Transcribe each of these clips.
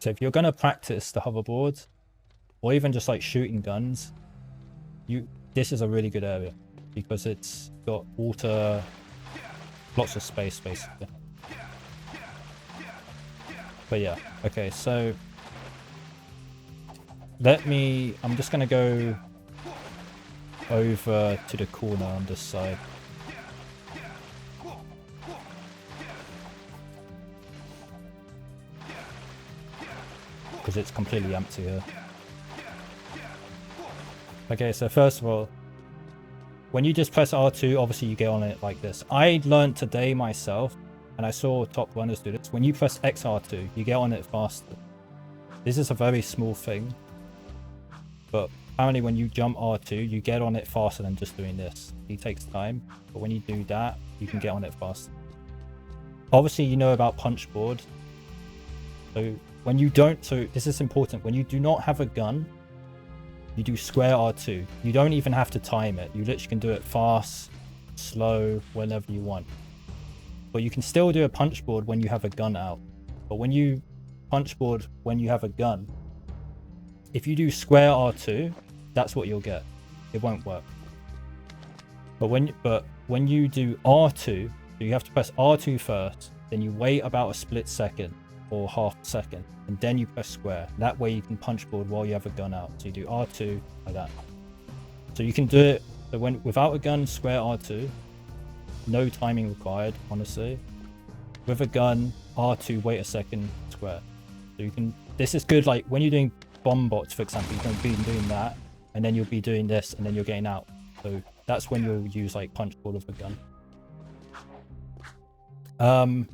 So if you're going to practice the hoverboard, or even just like shooting guns, this is a really good area because it's got water, lots of space basically. But yeah, okay, so I'm just going to go over to the corner on this side. Because it's completely empty here. Okay, so first of all, when you just press R2, obviously you get on it like this. I learned today myself, and I saw top runners do this. When you press XR2, you get on it faster. This is a very small thing, but apparently when you jump R2, you get on it faster than just doing this. It takes time, but when you do that, you can get on it faster. Obviously, you know about Punchboard. So when you don't, so this is important, when you do not have a gun, you do square R2. You don't even have to time it. You literally can do it fast, slow, whenever you want. But you can still do a punchboard when you have a gun out. But when you punchboard when you have a gun, if you do square R2, that's what you'll get. It won't work. But when you do R2, you have to press R2 first, then you wait about a split second or half a second, and then you press square. That way you can punchboard while you have a gun out. So you do R2 like that. So you can do it without a gun, square R2. No timing required, honestly. With a gun, R2, wait a second, square. So you can, this is good like when you're doing bomb bots, for example, you're going to be doing that, and then you'll be doing this, and then you're getting out. So that's when you'll use like punchboard with a gun.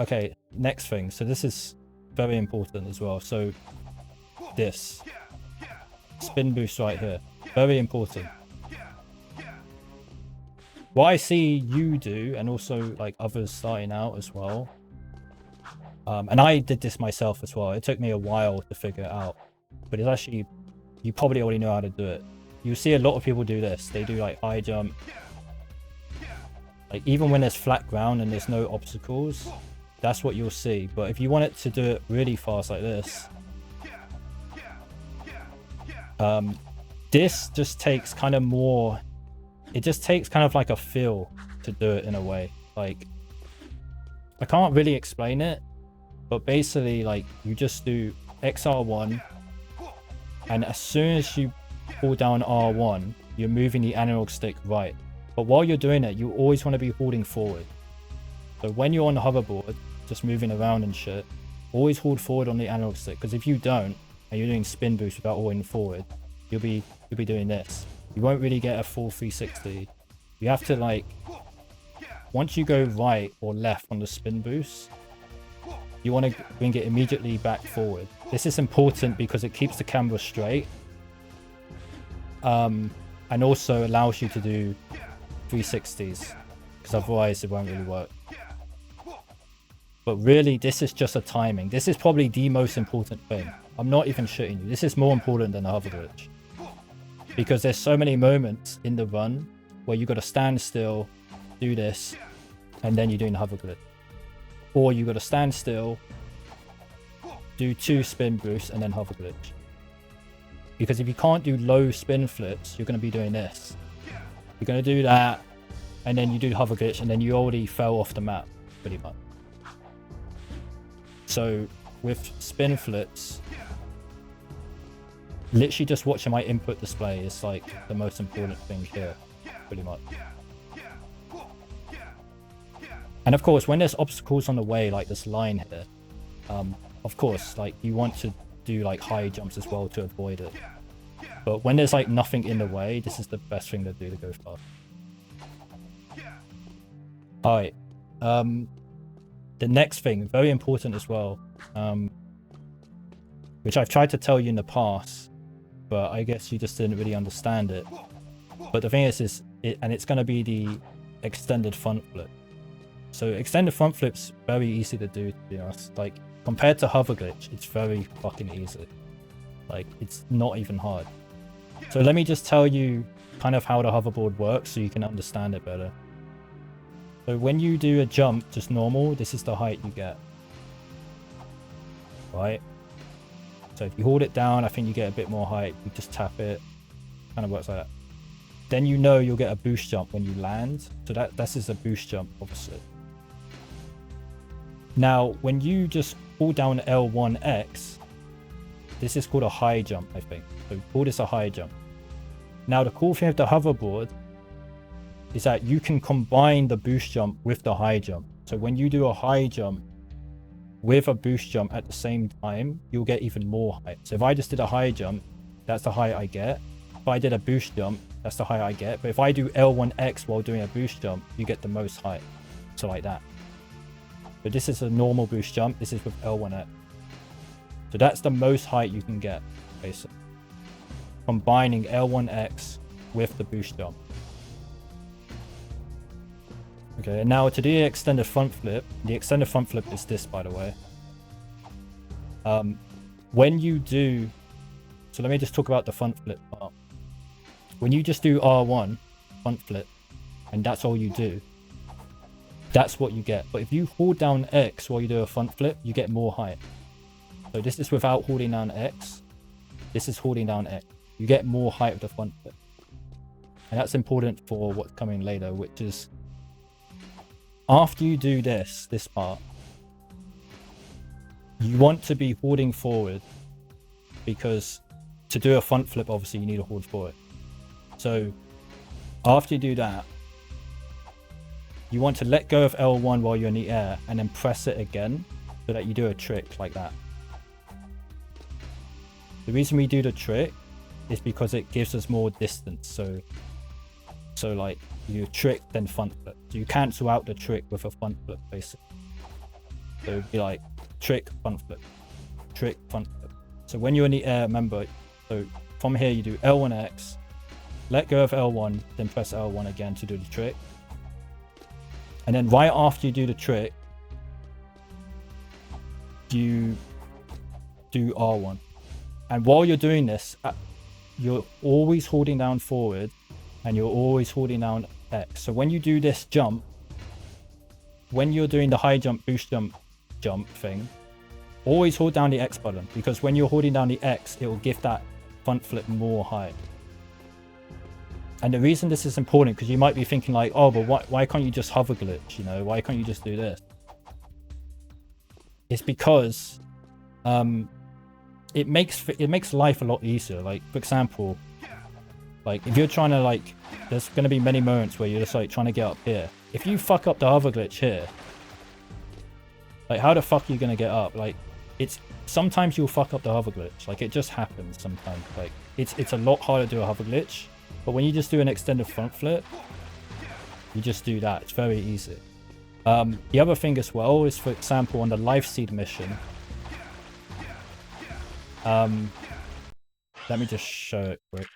Okay, next thing. So this is very important as well. So this spin boost right here, very important. What I see you do, and also like others starting out as well, and I did this myself as well. It took me a while to figure it out, but it's actually, you probably already know how to do it. You see a lot of people do this. They do like high jump, like even when there's flat ground and there's no obstacles, that's what you'll see. But if you want it to do it really fast like this, this just takes kind of more, it just takes kind of like a feel to do it in a way. Like, I can't really explain it, but basically like you just do XR1, and as soon as you pull down R1, you're moving the analog stick right. But while you're doing it, you always want to be holding forward. So when you're on the hoverboard, just moving around and shit, always hold forward on the analog stick, because if you don't, and you're doing spin boost without holding forward, you'll be doing this. You won't really get a full 360. You have to like, once you go right or left on the spin boost, you want to bring it immediately back forward. This is important because it keeps the camera straight, and also allows you to do 360s, because otherwise it won't really work. But really, this is just a timing. This is probably the most important thing. I'm not even shitting you. This is more important than the hover glitch, because there's so many moments in the run where you got to stand still, do this, and then you're doing the hover glitch. Or you got to stand still, do 2 spin boosts, and then hover glitch. Because if you can't do low spin flips, you're going to be doing this. You're going to do that, and then you do hover glitch, and then you already fell off the map, pretty much. So with spin flips, literally just watching my input display is like the most important thing here, pretty much. And of course, when there's obstacles on the way, like this line here, of course, like you want to do like high jumps as well to avoid it. But when there's like nothing in the way, this is the best thing to do to go fast. Alright, the next thing, very important as well, which I've tried to tell you in the past, but I guess you just didn't really understand it. But the thing is it's going to be the extended front flip. So extended front flip's very easy to do, to be honest. Like, compared to hover glitch, it's very fucking easy. Like, it's not even hard. So let me just tell you kind of how the hoverboard works so you can understand it better. So when you do a jump, just normal, this is the height you get. right? So if you hold it down, I think you get a bit more height. You just tap it, kind of works like that. Then you know you'll get a boost jump when you land. So this is a boost jump, obviously. Now, when you just hold down L1X, this is called a high jump, I think. So call this a high jump. Now, the cool thing with the hoverboard is that you can combine the boost jump with the high jump. So when you do a high jump with a boost jump at the same time, you'll get even more height. So if I just did a high jump, that's the height I get. If I did a boost jump, that's the height I get. But if I do L1X while doing a boost jump, you get the most height. So like that. But this is a normal boost jump. This is with L1X. So that's the most height you can get, basically. Combining L1X with the boost jump. Okay, and now to do the extended front flip, the extended front flip is this, by the way. When you do, so let me just talk about the front flip part. When you just do R1 front flip, and that's all you do, that's what you get. But if you hold down X while you do a front flip, you get more height. So this is without holding down X. This is holding down X. You get more height with the front flip. And that's important for what's coming later, which is after you do this part, you want to be holding forward, because to do a front flip, obviously you need to hold forward. So after you do that, you want to let go of L1 while you're in the air and then press it again so that you do a trick like that. The reason we do the trick is because it gives us more distance. So like you trick then front flip. So you cancel out the trick with a front flip basically. So it'd be like trick, front flip, trick, front flip. So when you're in the air, remember, so from here you do L1X, let go of L1, then press L1 again to do the trick. And then right after you do the trick, you do R1. And while you're doing this, you're always holding down forward and you're always holding down X. So when you do this jump, when you're doing the high jump, boost jump thing, always hold down the X button, because when you're holding down the X, it will give that front flip more height. And the reason this is important, because you might be thinking like, oh, but why can't you just hover glitch? You know, why can't you just do this? It's because it makes life a lot easier. Like, for example, like if you're trying to like, there's going to be many moments where you're just like trying to get up here. If you fuck up the hover glitch here, like how the fuck are you going to get up? Like it's sometimes you'll fuck up the hover glitch. Like it just happens sometimes. Like it's a lot harder to do a hover glitch. But when you just do an extended front flip, you just do that. It's very easy. The other thing as well is, for example, on the life seed mission. Let me just show it quick.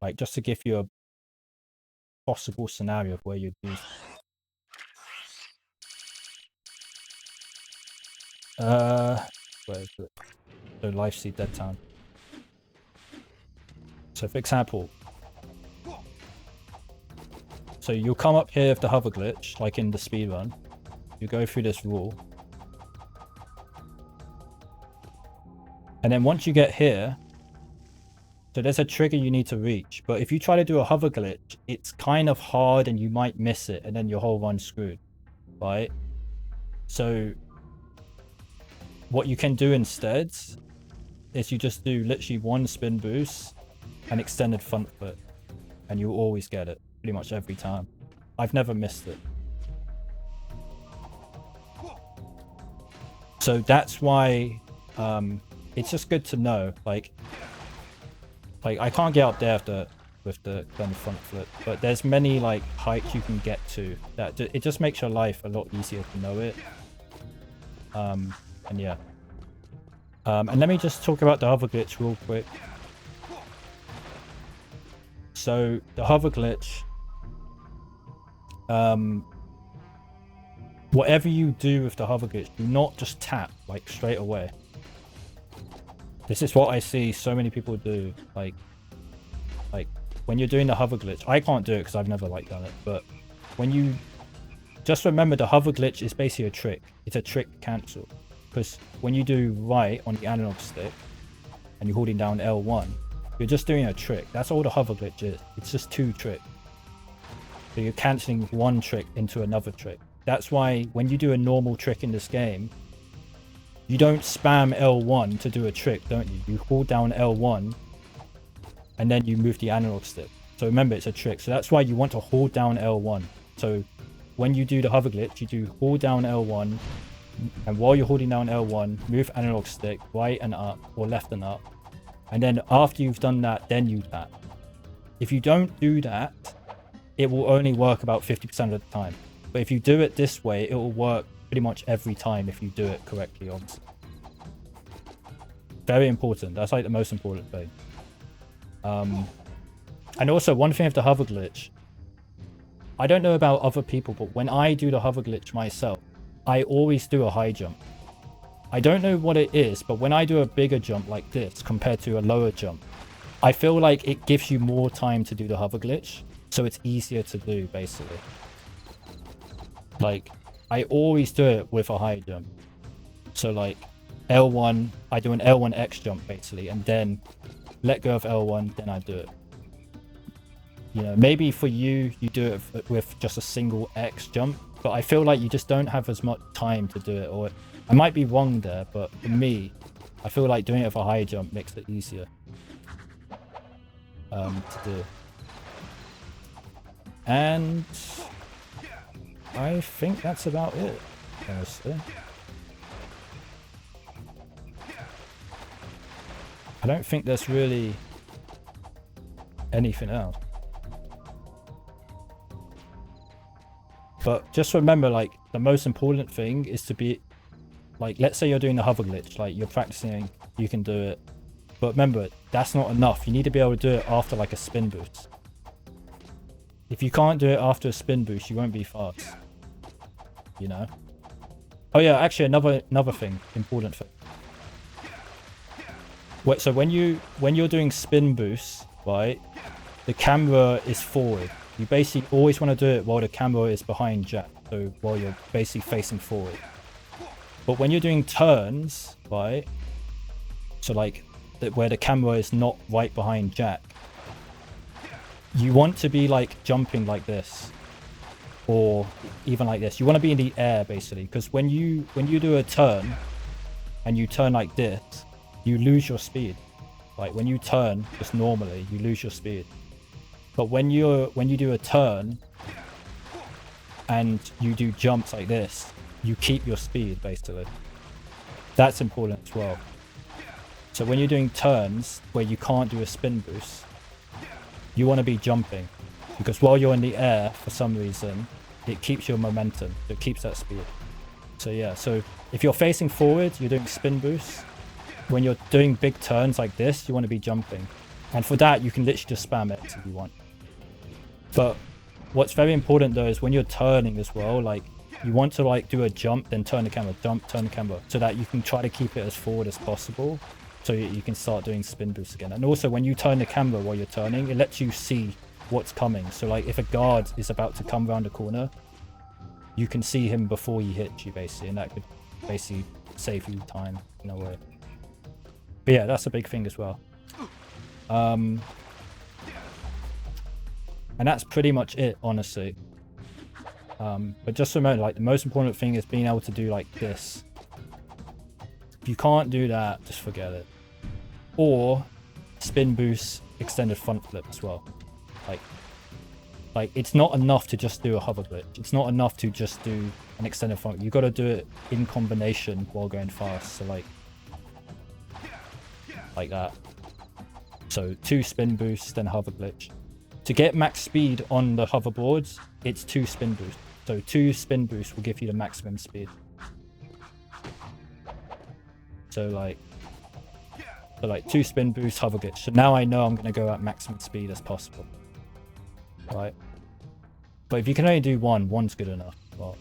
Like just to give you a possible scenario of where you'd use. Where is it? So life seed dead town. So for example, so you'll come up here with the hover glitch, like in the speed run. You go through this rule. And then once you get here, so there's a trigger you need to reach. But if you try to do a hover glitch, it's kind of hard and you might miss it, and then your whole run's screwed, right? So what you can do instead is you just do literally one spin boost and extended front flip, and you'll always get it pretty much every time. I've never missed it. So that's why it's just good to know. Like I can't get up there with the front flip, but there's many like heights you can get to that it just makes your life a lot easier to know it. And yeah. And let me just talk about the hover glitch real quick. So the hover glitch, whatever you do with the hover glitch, do not just tap like straight away. This is what I see so many people do. Like when you're doing the hover glitch, I can't do it because I've never like done it. But when you just remember the hover glitch is basically a trick. It's a trick cancel. Because when you do right on the analog stick and you're holding down L1, you're just doing a trick. That's all the hover glitch is. It's just 2 tricks. So you're cancelling one trick into another trick. That's why when you do a normal trick in this game, you don't spam L1 to do a trick, don't you? You hold down L1 and then you move the analog stick. So remember, it's a trick. So that's why you want to hold down L1. So when you do the hover glitch, you do hold down L1, and while you're holding down L1, move analog stick right and up or left and up. And then after you've done that, then you tap. If you don't do that, it will only work about 50% of the time. But if you do it this way, it will work pretty much every time if you do it correctly, obviously. Very important. That's like the most important thing. And also, one thing with the hover glitch, I don't know about other people, but when I do the hover glitch myself, I always do a high jump. I don't know what it is, but when I do a bigger jump like this compared to a lower jump, I feel like it gives you more time to do the hover glitch, so it's easier to do, basically. Like, I always do it with a high jump. So like L1, I do an L1X jump basically, and then let go of L1, then I do it. You know, maybe for you, you do it with just a single X jump, but I feel like you just don't have as much time to do it. Or I might be wrong there, but for me, I feel like doing it with a high jump makes it easier to do. And I think that's about it, honestly. I don't think there's really anything else. But just remember, like, the most important thing is to be, like, let's say you're doing the hover glitch, like, you're practicing, you can do it. But remember, that's not enough. You need to be able to do it after, like, a spin boost. If you can't do it after a spin boost, you won't be fast. You know? Oh yeah, actually, another thing, important thing. So when you're doing spin boosts, right, the camera is forward. You basically always want to do it while the camera is behind Jack, so while you're basically facing forward. But when you're doing turns, right, so like where the camera is not right behind Jack, you want to be like jumping like this, or even like this. You want to be in the air basically, because when you do a turn and you turn like this, you lose your speed. Like when you turn just normally, you lose your speed. But when you do a turn and you do jumps like this, you keep your speed basically. That's important as well. So when you're doing turns where you can't do a spin boost, you want to be jumping, because while you're in the air, for some reason, it keeps your momentum. It keeps that speed. So yeah, so if you're facing forward, you're doing spin boosts. When you're doing big turns like this, you want to be jumping. And for that, you can literally just spam X if you want. But what's very important though is when you're turning as well, like you want to like do a jump, then turn the camera, jump, turn the camera, so that you can try to keep it as forward as possible, so you can start doing spin boosts again. And also when you turn the camera while you're turning, it lets you see what's coming. So like if a guard is about to come around the corner, you can see him before he hits you basically, and that could basically save you time in a way. But yeah, that's a big thing as well. And that's pretty much it, honestly. But just remember, like, the most important thing is being able to do like this. If you can't do that, just forget it. Or spin boost, extended front flip as well. Like it's not enough to just do a hover glitch. It's not enough to just do an extended front. You got to do it in combination while going fast. So like that. So 2 spin boosts, then hover glitch. To get max speed on the hoverboards, it's 2 spin boosts. So 2 spin boosts will give you the maximum speed. So like 2 spin boosts, hover glitch. So now I know I'm going to go at maximum speed as possible. Right? But if you can only do one's good enough. Well,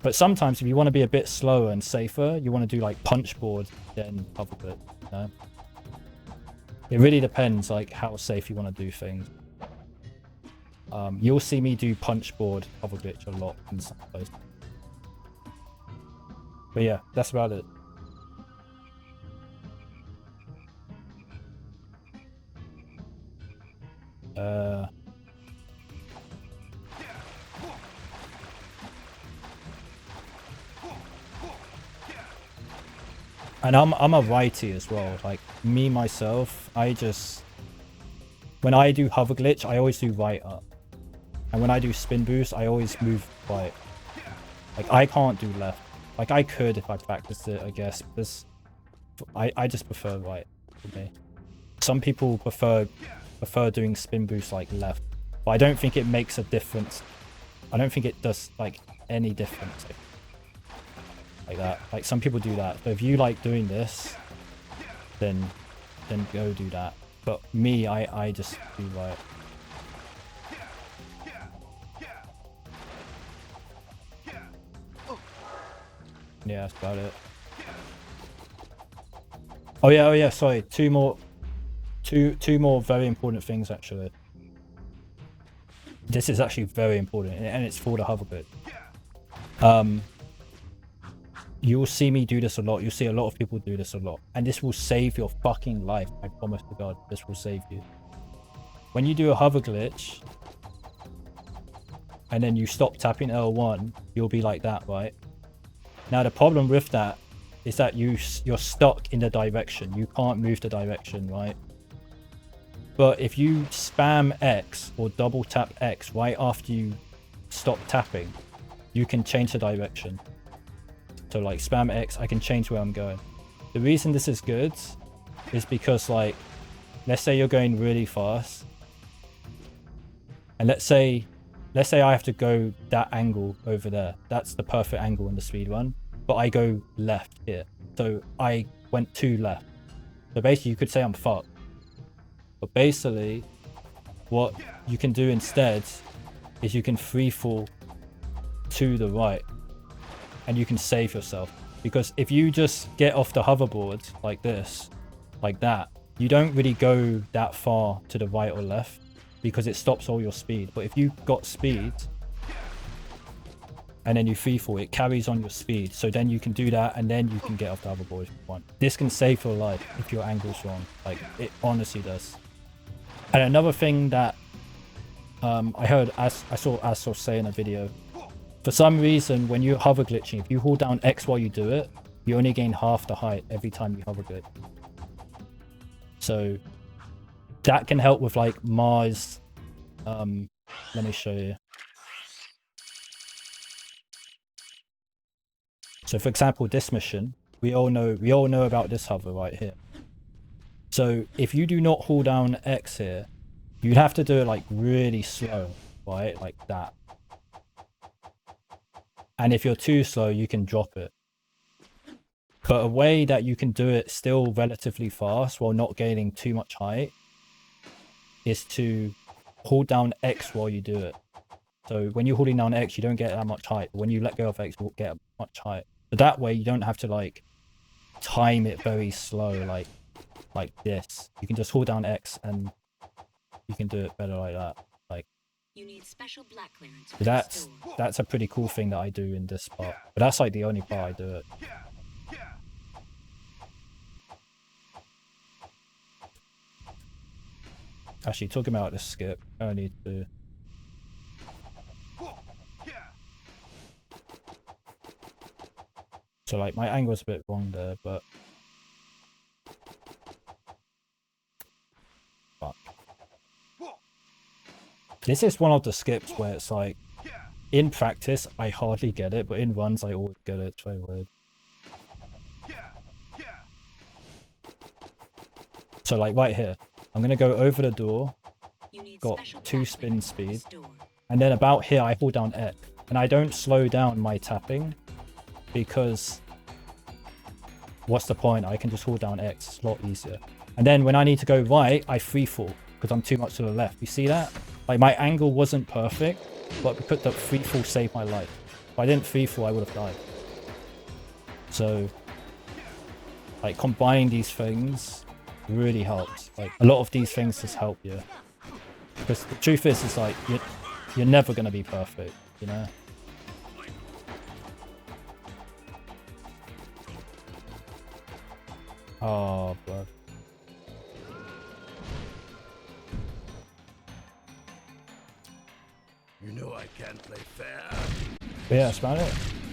but sometimes if you want to be a bit slower and safer, you want to do like punchboard, then hover glitch. You know? It really depends like how safe you want to do things. You'll see me do Punchboard hover glitch a lot in some places. But yeah, that's about it. And I'm a righty as well. Like me myself, when I do hover glitch, I always do right up. And when I do spin boost, I always move right. Like I can't do left. Like I could if I practiced it, I guess. But I just prefer right for me. Some people prefer doing spin boost like left, but I don't think it makes a difference. I don't think it does like any difference. Like that. Like some people do that. But if you like doing this, then go do that. But me, I just do right. Yeah, that's about it. Oh yeah, sorry. Two more very important things actually. This is actually very important, and it's for the hoverboard. You'll see me do this a lot. You'll see a lot of people do this a lot. And this will save your fucking life. I promise to God, this will save you. When you do a hover glitch, and then you stop tapping L1, you'll be like that, right? Now the problem with that is that you're stuck in the direction. You can't move the direction, right? But if you spam X or double tap X right after you stop tapping, you can change the direction. So like spam X, I can change where I'm going. The reason this is good is because like, let's say you're going really fast. And let's say I have to go that angle over there. That's the perfect angle in the speed run. But I go left here. So I went to left. So basically you could say I'm fucked. But basically what you can do instead is you can freefall to the right. And you can save yourself, because if you just get off the hoverboard like this, like that, you don't really go that far to the right or left because it stops all your speed. But if you've got speed and then you freefall, it carries on your speed. So then you can do that and then you can get off the hoverboard if you want. This can save your life if your angle's wrong. Like it honestly does. And another thing that I saw Assos say in a video, for some reason, when you're hover glitching, if you hold down X while you do it, you only gain half the height every time you hover glitch. So that can help with like Mars. Let me show you. So for example, this mission, we all know about this hover right here. So if you do not hold down X here, you'd have to do it like really slow, right? Like that. And if you're too slow, you can drop it. But a way that you can do it still relatively fast while not gaining too much height is to hold down X while you do it. So when you're holding down X, you don't get that much height. But when you let go of X, you get much height. So that way you don't have to like time it very slow like this. You can just hold down X and you can do it better like that. Like you need special black clearance. That's a pretty cool thing that I do in this part. But that's like the only part I do it. Actually, talking about this skip, I need to. So like my angle's a bit wrong there, but fuck. This is one of the skips where it's like, in practice I hardly get it, but in runs I always get it. It's very weird. So like right here, I'm gonna go over the door, got 2 spin speed, and then about here I hold down X, and I don't slow down my tapping because what's the point? I can just hold down X, it's a lot easier. And then when I need to go right, I freefall because I'm too much to the left. You see that? Like my angle wasn't perfect, but because the freefall saved my life. If I didn't freefall, I would have died. So like combining these things really helps. Like a lot of these things just help you. Because the truth is like You're never going to be perfect, you know? Oh, blood. You know I can't play fair. But yeah, that's about it.